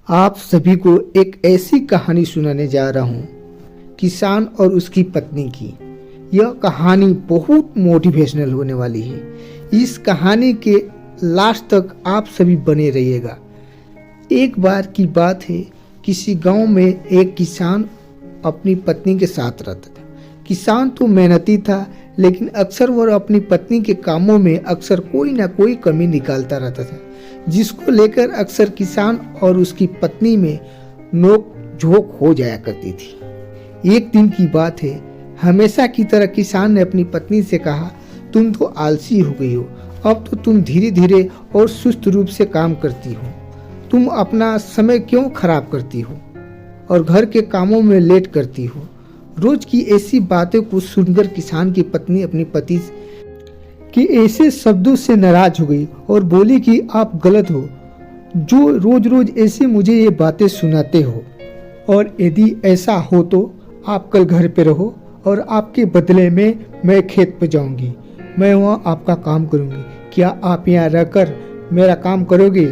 आप सभी को एक ऐसी कहानी सुनाने जा रहा हूँ, किसान और उसकी पत्नी की। यह कहानी बहुत मोटिवेशनल होने वाली है। इस कहानी के लास्ट तक आप सभी बने रहिएगा। एक बार की बात है, किसी गांव में एक किसान अपनी पत्नी के साथ रहता था। किसान तो मेहनती था, लेकिन अक्सर वह अपनी पत्नी के कामों में अक्सर कोई ना कोई कमी निकालता रहता था, जिसको लेकर अक्सर किसान और उसकी पत्नी में नोक झोंक हो जाया करती थी। एक दिन की बात है, हमेशा की तरह किसान ने अपनी पत्नी से कहा, तुम तो आलसी हो गई हो, अब तो तुम धीरे धीरे और सुस्त रूप से काम करती हो। तुम अपना समय क्यों खराब करती हो और घर के कामों में लेट करती हो। रोज की ऐसी बातें को सुनकर किसान की पत्नी अपनी पति के ऐसे शब्दों से नाराज हो गई और बोली कि आप गलत हो, जो रोज रोज ऐसे मुझे ये बातें सुनाते हो, और यदि ऐसा हो तो आप कल घर पे रहो और आपके बदले में मैं खेत पे जाऊंगी। मैं वहाँ आपका काम करूंगी। क्या आप यहाँ रहकर मेरा काम करोगे?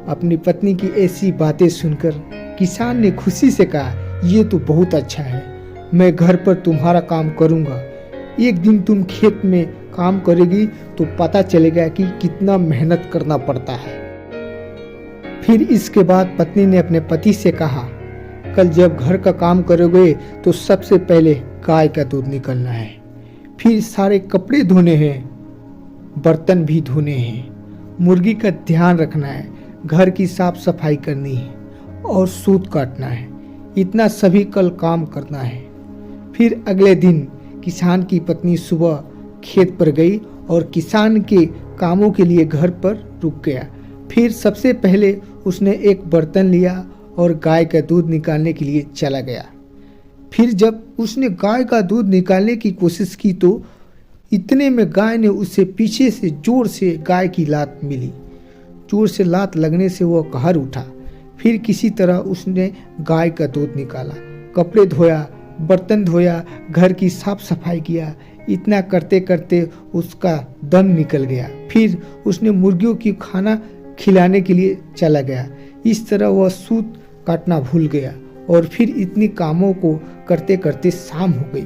अपनी पत्नी की ऐसी बातें सुनकर किसान ने खुशी से कहा, ये तो बहुत अच्छा है, मैं घर पर तुम्हारा काम करूंगा। एक दिन तुम खेत में काम करेगी तो पता चलेगा कि कितना मेहनत करना पड़ता है। फिर इसके बाद पत्नी ने अपने पति से कहा, कल जब घर का काम करोगे तो सबसे पहले गाय का दूध निकालना है, फिर सारे कपड़े धोने हैं, बर्तन भी धोने हैं, मुर्गी का ध्यान रखना है, घर की साफ सफाई करनी है और सूत काटना है। इतना सभी कल काम करना है। फिर अगले दिन किसान की पत्नी सुबह खेत पर गई और किसान के कामों के लिए घर पर रुक गया। फिर सबसे पहले उसने एक बर्तन लिया और गाय का दूध निकालने के लिए चला गया। फिर जब उसने गाय का दूध निकालने की कोशिश की तो इतने में गाय ने उसे पीछे से जोर से गाय की लात मिली। जोर से लात लगने से वह कहर उठा। फिर किसी तरह उसने गाय का दूध निकाला, कपड़े धोया, बर्तन धोया, घर की साफ सफाई किया। इतना करते करते उसका दम निकल गया। फिर उसने मुर्गियों की खाना खिलाने के लिए चला गया। इस तरह वह सूत काटना भूल गया और फिर इतनी कामों को करते करते शाम हो गई।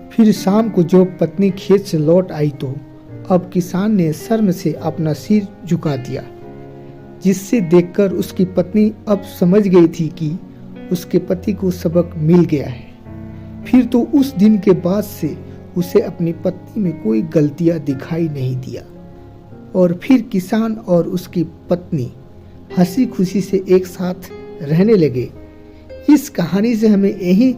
फिर शाम को जब पत्नी खेत से लौट आई तो अब किसान ने शर्म से अपना सिर झुका दिया, जिससे देखकर उसकी पत्नी अब समझ गई थी कि उसके पति को सबक मिल गया है। फिर तो उस दिन के बाद से उसे अपनी पत्नी में कोई गलतियां दिखाई नहीं दिया और फिर किसान और उसकी पत्नी हंसी खुशी से एक साथ रहने लगे। इस कहानी से हमें यही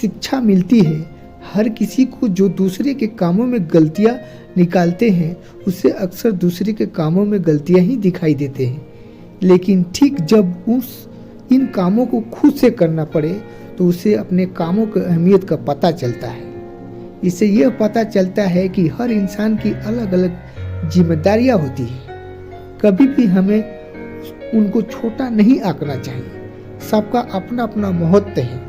शिक्षा मिलती है, हर किसी को जो दूसरे के कामों में गलतियां निकालते हैं उसे अक्सर दूसरे के कामों में गलतियां ही दिखाई देते हैं, लेकिन ठीक जब इन कामों को खुद से करना पड़े तो उसे अपने कामों की अहमियत का पता चलता है। इससे यह पता चलता है कि हर इंसान की अलग अलग जिम्मेदारियां होती है। कभी भी हमें उनको छोटा नहीं आंकना चाहिए। सबका अपना अपना महत्व है।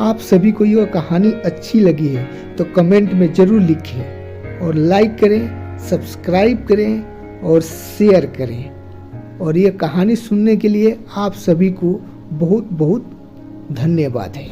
आप सभी को यह कहानी अच्छी लगी है तो कमेंट में जरूर लिखें और लाइक करें, सब्सक्राइब करें और शेयर करें। और ये कहानी सुनने के लिए आप सभी को बहुत बहुत धन्यवाद है।